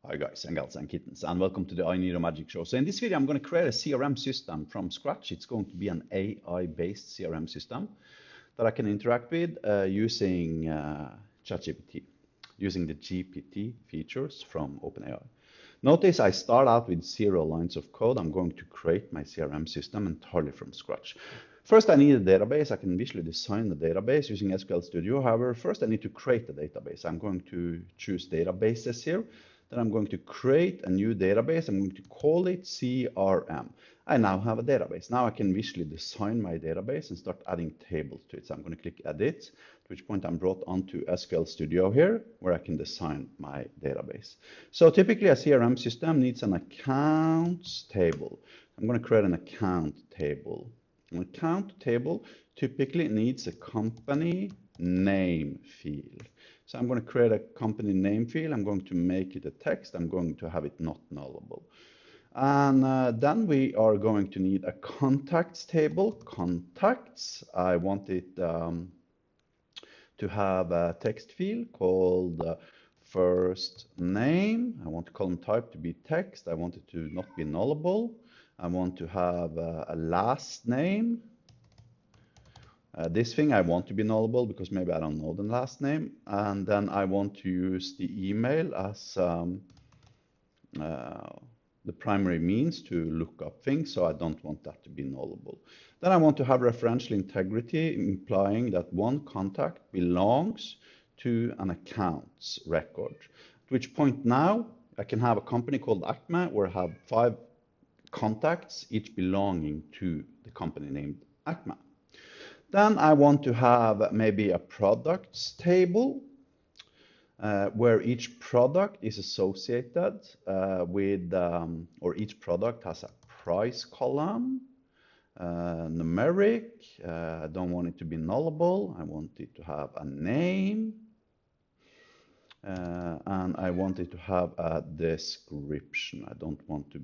Hi guys and gals and kittens, and welcome to the I Need a Magic show. So in this video I'm going to create a CRM system from scratch. It's going to be an AI-based CRM system that I can interact with using ChatGPT, using the GPT features from OpenAI. Notice I start out with 0 lines of code. I'm going to create my CRM system entirely from scratch. First, I need a database. I can visually design the database using SQL Studio. However, first I need to create a database. I'm going to choose databases here. Then I'm going to create a new database. I'm going to call it CRM. I now have a database. Now I can visually design my database and start adding tables to it. So I'm going to click Edit, at which point I'm brought onto SQL Studio here, where I can design my database. So typically a CRM system needs an accounts table. I'm going to create an account table. An account table typically needs a company name field. So I'm going to create a company name field. I'm going to make it a text. I'm going to have it not nullable. And then we are going to need a contacts table. Contacts, I want it to have a text field called first name. I want the column type to be text. I want it to not be nullable. I want to have a last name. This thing I want to be nullable because maybe I don't know the last name. And then I want to use the email as the primary means to look up things, so I don't want that to be nullable. Then I want to have referential integrity, implying that one contact belongs to an accounts record. At which point now I can have a company called Acme where I have 5 contacts, each belonging to the company named Acme. Then I want to have maybe a products table where each product is associated with, or each product has a price column, numeric. I don't want it to be nullable. I want it to have a name. And I want it to have a description. I don't want to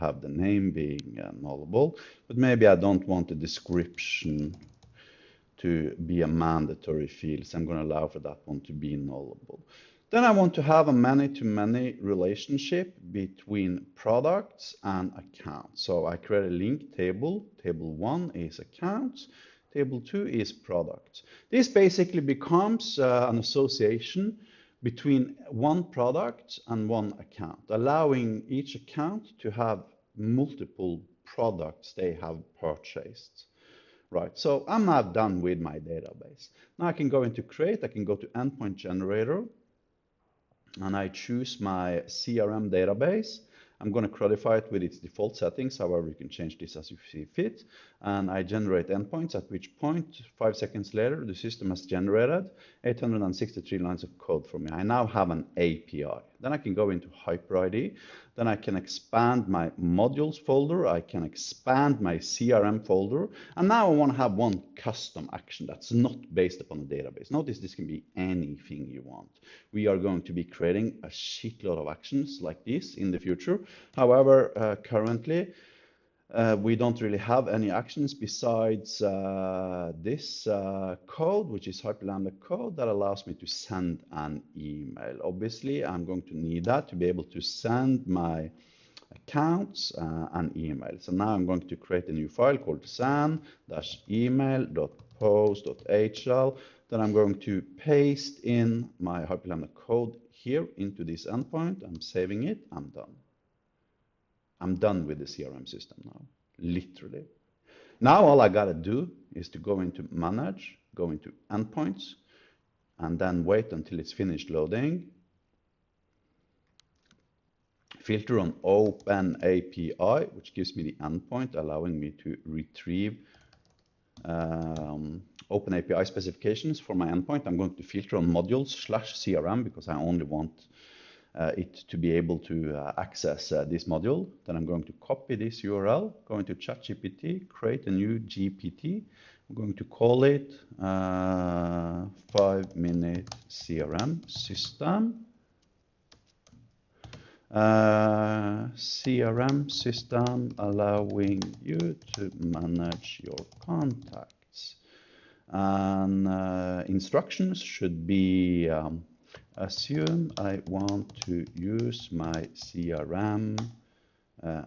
have the name being nullable, but maybe I don't want the description to be a mandatory field, so I'm going to allow for that one to be nullable. Then I want to have a many-to-many relationship between products and accounts. So I create a link table. Table 1 is accounts. Table 2 is products. This basically becomes an association between one product and one account, allowing each account to have multiple products they have purchased. Right, so I'm now done with my database. Now I can go into create, I can go to endpoint generator, and I choose my CRM database. I'm going to CRUDify it with its default settings, however you can change this as you see fit. And I generate endpoints, at which point 5 seconds later the system has generated 863 lines of code for me. I now have an API. Then I can go into HyperID. Then I can expand my modules folder. I can expand my CRM folder. And now I want to have one custom action that's not based upon a database. Notice this can be anything you want. We are going to be creating a shitload of actions like this in the future. However, currently, we don't really have any actions besides this code, which is Hyperlambda code that allows me to send an email. Obviously, I'm going to need that to be able to send my accounts an email. So now I'm going to create a new file called send-email.post.hl. Then I'm going to paste in my Hyperlambda code here into this endpoint. I'm saving it. I'm done. I'm done with the CRM system now, literally. Now all I gotta do is to go into manage, go into endpoints, and then wait until it's finished loading. Filter on OpenAPI, which gives me the endpoint, allowing me to retrieve OpenAPI specifications for my endpoint. I'm going to filter on modules/CRM because I only want it to be able to access this module. Then I'm going to copy this URL, go into ChatGPT, create a new GPT. I'm going to call it 5-minute CRM system. CRM system allowing you to manage your contacts. And instructions should be Assume I want to use my CRM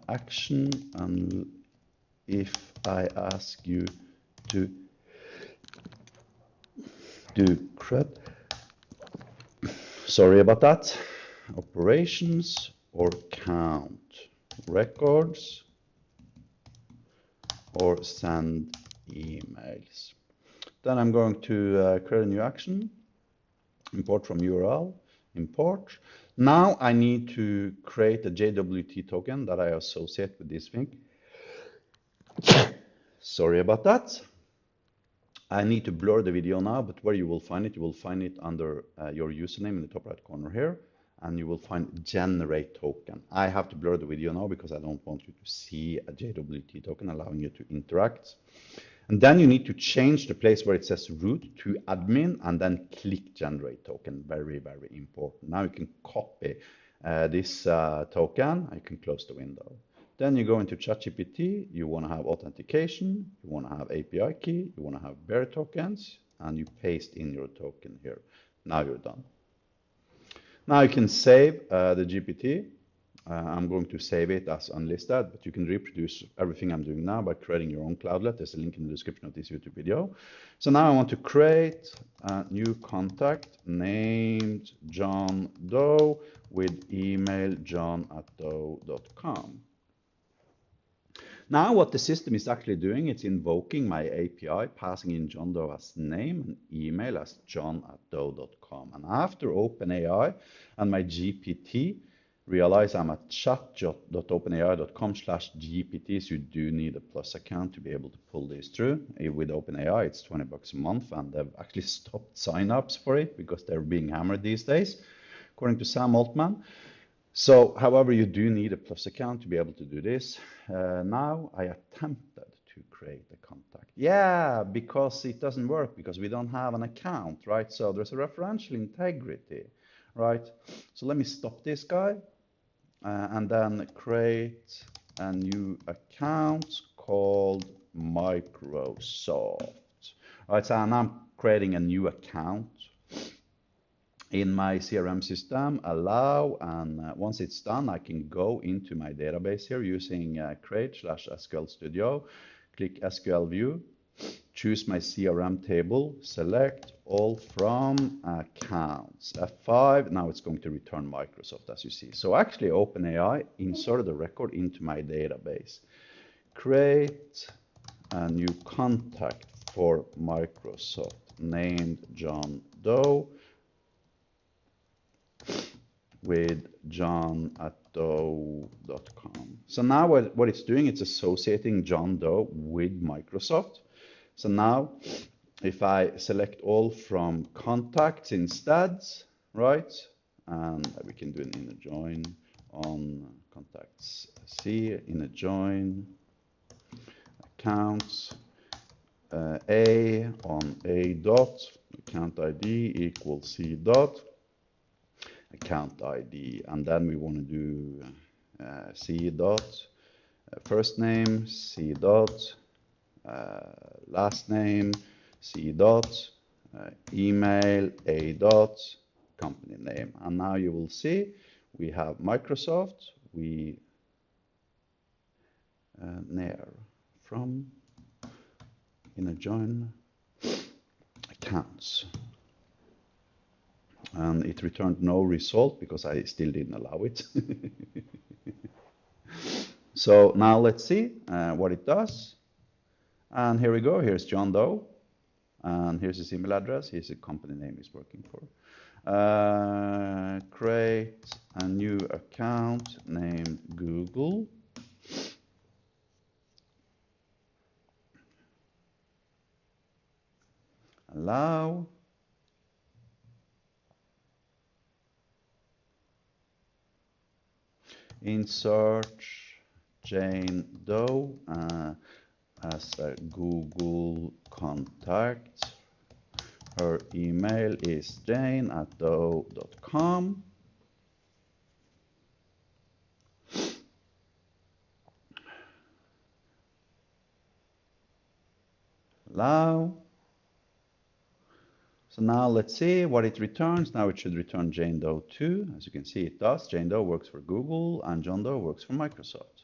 action, and if I ask you to do CRUD, sorry about that, operations or count records or send emails. Then I'm going to create a new action, import from URL, import. Now I need to create a JWT token that I associate with this thing. Sorry about that. I need to blur the video now, but where you will find it under your username in the top right corner here, and you will find generate token. I have to blur the video now because I don't want you to see a JWT token allowing you to interact. And then you need to change the place where it says root to admin and then click generate token. Very, very important. Now you can copy this token. I can close the window. Then you go into ChatGPT. You want to have authentication. You want to have API key. You want to have bearer tokens. And you paste in your token here. Now you're done. Now you can save the GPT. I'm going to save it as unlisted, but you can reproduce everything I'm doing now by creating your own cloudlet. There's a link in the description of this YouTube video. So now I want to create a new contact named John Doe with email john@doe.com. Now what the system is actually doing, it's invoking my API, passing in John Doe as name and email as john@doe.com. And after OpenAI and my GPT realize I'm at chat.openai.com/GPT, so you do need a Plus account to be able to pull this through. With OpenAI, it's $20 a month, and they've actually stopped signups for it because they're being hammered these days, according to Sam Altman. So, however, you do need a Plus account to be able to do this. Now I attempted to create a contact. Yeah, because it doesn't work because we don't have an account, right? So there's a referential integrity, right? So let me stop this guy and then create a new account called Microsoft. All right, so now I'm creating a new account in my CRM system, allow, and once it's done, I can go into my database here using create/SQL Studio, click SQL view, choose my CRM table, select all from accounts, F5, now it's going to return Microsoft as you see. So actually OpenAI inserted the record into my database. Create a new contact for Microsoft named John Doe with john@doe.com. So now what it's doing, it's associating John Doe with Microsoft. So now if I select all from contacts instead, right? And we can do an inner join on contacts C, inner join, accounts, A on A dot, account ID equals C dot, account ID, and then we want to do C dot, first name, C dot, last name, C dot, email, A dot, company name. And now you will see we have Microsoft, we near from inner join accounts. And it returned no result because I still didn't allow it. So now let's see what it does. And here we go. Here's John Doe. And here's his email address. Here's the company name he's working for. Create a new account named Google. Allow. Insert Jane Doe as a Google contact. Her email is jane@doe.com. Allow. So now let's see what it returns. Now it should return Jane Doe 2. As you can see, it does. Jane Doe works for Google and John Doe works for Microsoft.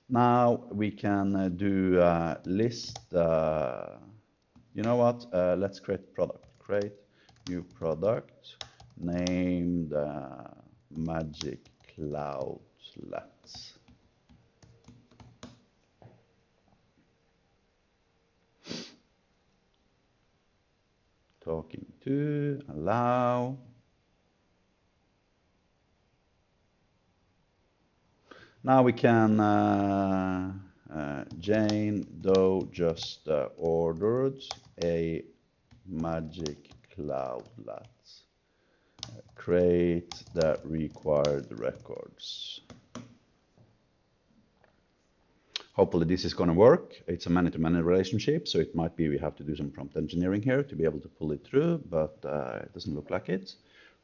Now we can do list. You know what? Let's create product. Create new product named Magic Cloudlets. Talking to, allow. Now we can, Jane Doe just ordered a Magic Cloudlet. Create the required records. Hopefully this is going to work. It's a many-to-many relationship, so it might be we have to do some prompt engineering here to be able to pull it through, but it doesn't look like it.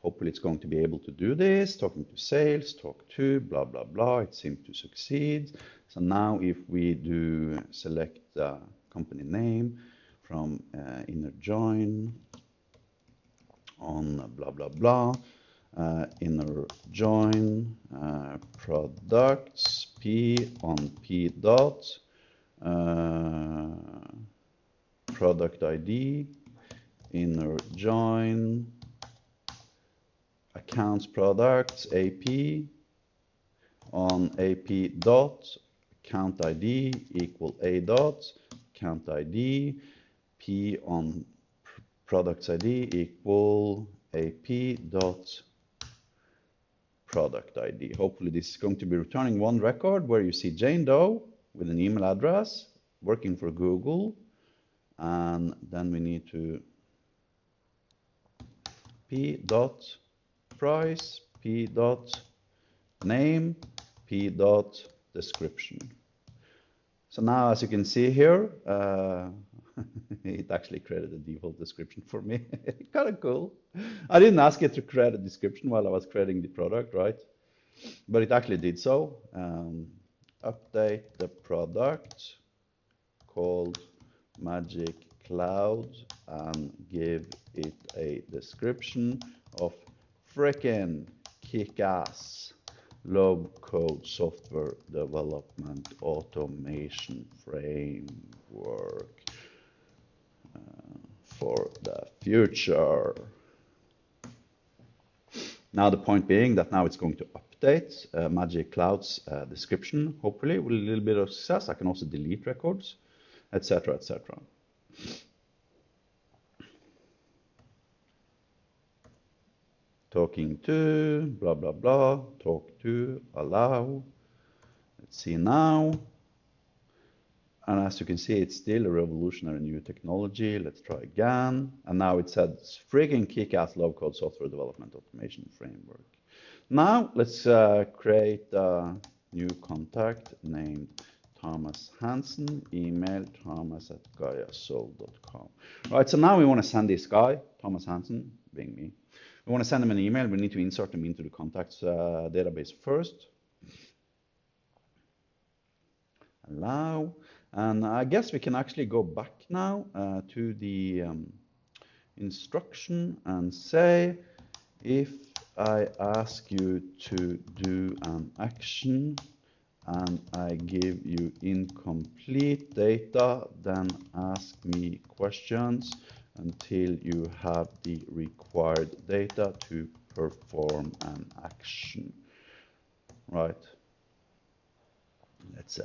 Hopefully it's going to be able to do this, talking to sales, talk to, blah, blah, blah. It seems to succeed. So now if we do select the company name from inner join on blah, blah, blah, inner join products P on P dot product ID inner join accounts products AP on AP dot account ID equal A dot account ID P on products ID equal AP dot product ID. Hopefully this is going to be returning one record where you see Jane Doe with an email address working for Google, and then we need to P dot price, P dot name, P dot description. So now as you can see here, it actually created a default description for me. Kind of cool. I didn't ask it to create a description while I was creating the product, right? But it actually did so. Update the product called Magic Cloud and give it a description of frickin' kick-ass low-code software development automation framework for the future. Now the point being that now it's going to update Magic Cloud's description, hopefully with a little bit of success. I can also delete records, etc., etc. Talking to, blah, blah, blah, talk to, allow. Let's see now. And as you can see, it's still a revolutionary new technology. Let's try again. And now it says friggin' kick-ass low-code software development automation framework. Now let's create a new contact named Thomas Hansen, email thomas@gaiasol.com. Right, so now we want to send this guy, Thomas Hansen, being me. We want to send him an email. We need to insert him into the contacts database first. Allow. And I guess we can actually go back now to the instruction and say, if I ask you to do an action and I give you incomplete data, then ask me questions until you have the required data to perform an action. Right. Let's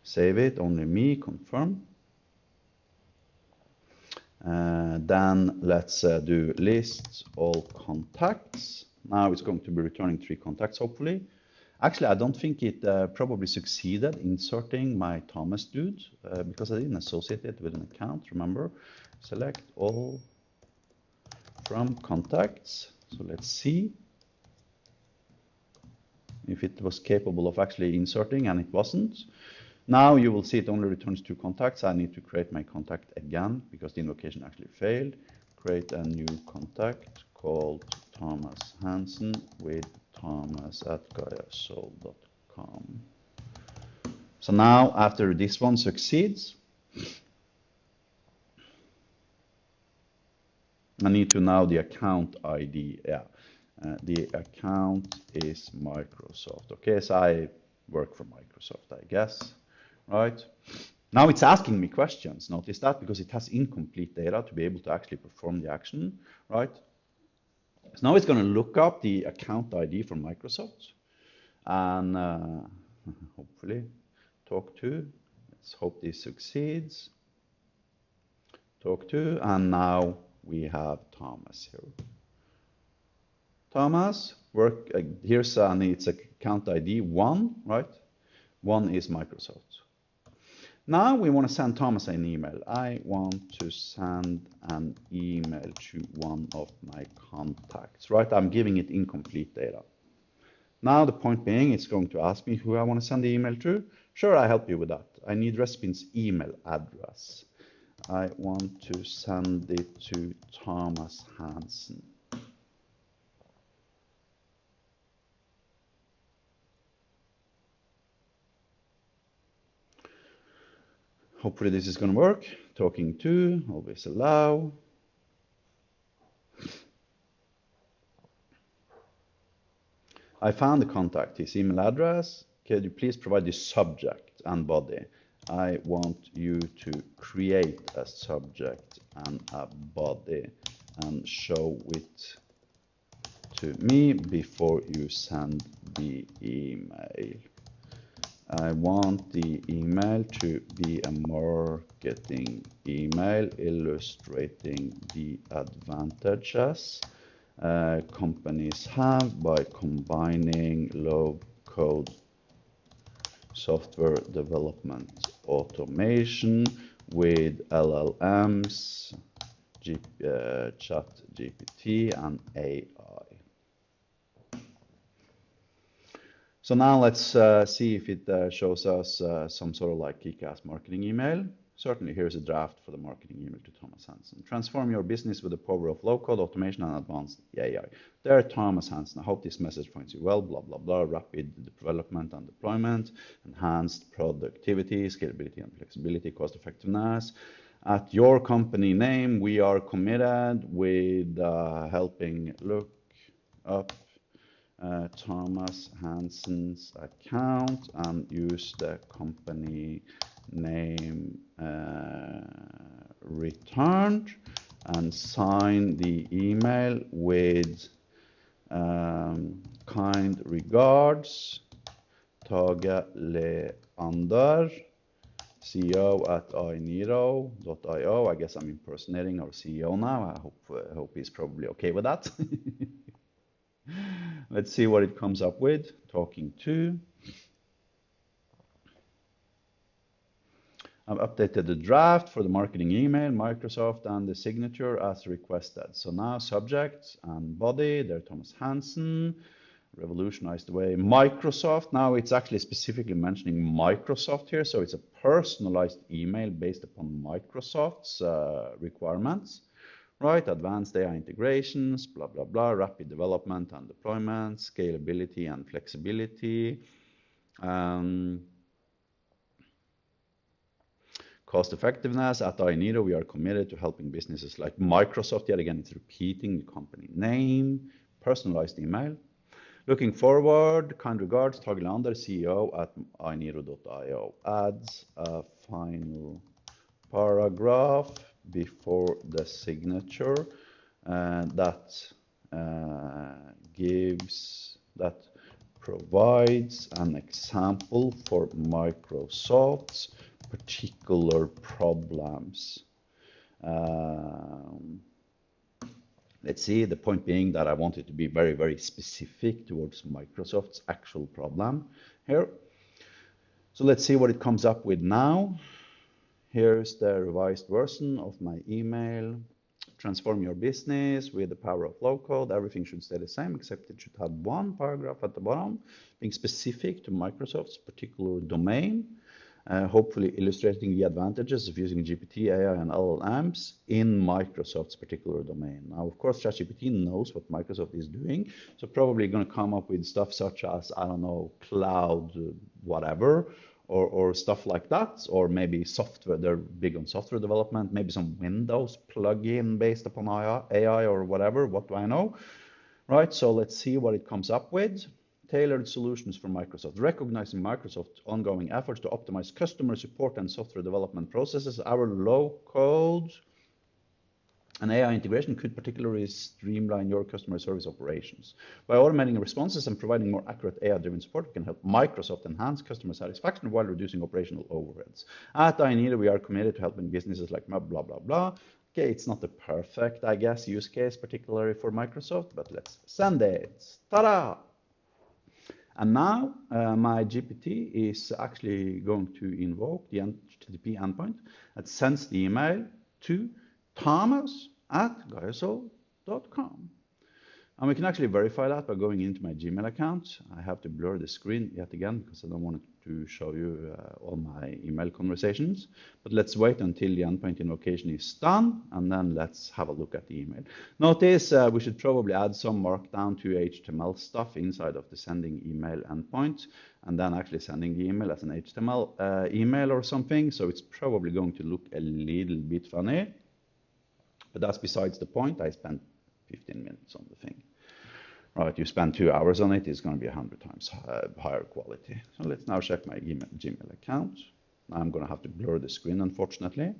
save it, only me, confirm. Then let's do list all contacts. Now it's going to be returning 3 contacts, hopefully. Actually, I don't think it probably succeeded inserting my Thomas dude because I didn't associate it with an account, remember? Select all from contacts. So let's see if it was capable of actually inserting, and it wasn't. Now you will see it only returns 2 contacts. I need to create my contact again because the invocation actually failed. Create a new contact called Thomas Hansen with thomas@gaiasol.com. So now after this one succeeds, I need to know the account ID. Yeah, the account is Microsoft. Okay, so I work for Microsoft, I guess, right? Now it's asking me questions. Notice that, because it has incomplete data to be able to actually perform the action, right? So now it's going to look up the account ID from Microsoft and hopefully talk to. Let's hope this succeeds. Talk to, and now we have Thomas here. Thomas, work, here's and it's account ID 1, right? 1 is Microsoft. Now we want to send Thomas an email. I want to send an email to one of my contacts, right? I'm giving it incomplete data. Now the point being, it's going to ask me who I want to send the email to. Sure, I help you with that. I need recipient's email address. I want to send it to Thomas Hansen. Hopefully this is going to work. Talking to, always allow. I found the contact, his email address. Could you please provide the subject and body? I want you to create a subject and a body and show it to me before you send the email. I want the email to be a marketing email illustrating the advantages companies have by combining low-code software development automation with LLMs, ChatGPT, and AI. So now let's see if it shows us some sort of like kick-ass marketing email. Certainly, here's a draft for the marketing email to Thomas Hansen. Transform your business with the power of low-code automation and advanced AI. There, Thomas Hansen. I hope this message finds you well. Blah, blah, blah. Rapid development and deployment. Enhanced productivity, scalability and flexibility, cost effectiveness. At your company name, we are committed with helping look up Thomas Hansen's account and use the company name returned and sign the email with kind regards Tage Leander, CEO at ainiro.io. I guess I'm impersonating our CEO now. I hope he's probably okay with that. Let's see what it comes up with. Talking to. I've updated the draft for the marketing email, Microsoft, and the signature as requested. So now subject and body, there Thomas Hansen, revolutionized the way. Microsoft, now it's actually specifically mentioning Microsoft here, so it's a personalized email based upon Microsoft's requirements. Right, advanced AI integrations, blah, blah, blah, rapid development and deployment, scalability and flexibility, cost effectiveness. At ainiro, we are committed to helping businesses like Microsoft. Yet again, it's repeating the company name, personalized email. Looking forward, kind regards, Tage Leander, CEO at ainiro.io. Adds a final paragraph before the signature that provides an example for Microsoft's particular problems. Let's see, the point being that I want it to be very, very specific towards Microsoft's actual problem here. So let's see what it comes up with now. Here's the revised version of my email. Transform your business with the power of low code. Everything should stay the same, except it should have one paragraph at the bottom, being specific to Microsoft's particular domain, hopefully illustrating the advantages of using GPT, AI, and LLMs in Microsoft's particular domain. Now, of course, ChatGPT knows what Microsoft is doing, so probably going to come up with stuff such as, I don't know, cloud whatever, or stuff like that, or maybe software. They're big on software development, maybe some Windows plugin based upon AI or whatever. What do I know? Right, so let's see what it comes up with. Tailored solutions for Microsoft. Recognizing Microsoft's ongoing efforts to optimize customer support and software development processes, our low-code and AI integration could particularly streamline your customer service operations. By automating responses and providing more accurate AI-driven support, we can help Microsoft enhance customer satisfaction while reducing operational overheads. At iNeedle, we are committed to helping businesses like blah, blah, blah, blah. Okay, it's not the perfect, I guess, use case, particularly for Microsoft, but let's send it. Ta-da! And now my GPT is actually going to invoke the HTTP endpoint that sends the email to thomas@guysol.com. And we can actually verify that by going into my Gmail account. I have to blur the screen yet again because I don't want to show you all my email conversations. But let's wait until the endpoint invocation is done, and then let's have a look at the email. Notice we should probably add some markdown to HTML stuff inside of the sending email endpoint, and then actually sending the email as an HTML email or something. So it's probably going to look a little bit funny. But that's besides the point. I spent 15 minutes on the thing. Right, you spend 2 hours on it, it's going to be 100 times higher quality. So let's now check my Gmail account. I'm going to have to blur the screen, unfortunately.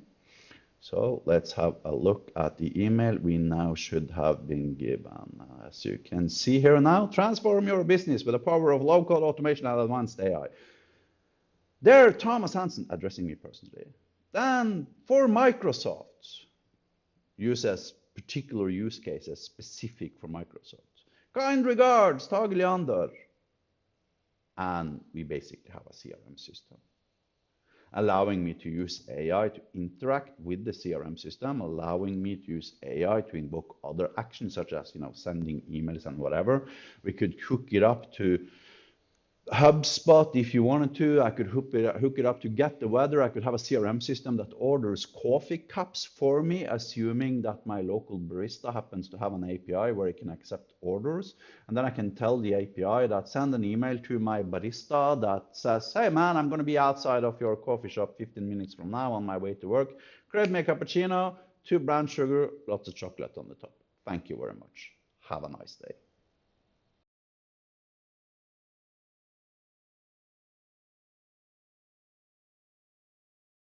So let's have a look at the email we now should have been given. As you can see here now, transform your business with the power of low-code automation and advanced AI. There, Thomas Hansen, addressing me personally. Then for Microsoft, uses particular use cases specific for Microsoft. Kind regards, Tage Leander. And we basically have a CRM system, allowing me to use AI to interact with the CRM system, allowing me to use AI to invoke other actions such as, sending emails and whatever. We could hook it up to HubSpot if you wanted to. I could hook it up to get the weather. I could have a CRM system that orders coffee cups for me, assuming that my local barista happens to have an API where it can accept orders. And then I can tell the API that send an email to my barista that says, hey man, I'm going to be outside of your coffee shop 15 minutes from now on my way to work. Create me a cappuccino, 2 brown sugar, lots of chocolate on the top. Thank you very much. Have a nice day.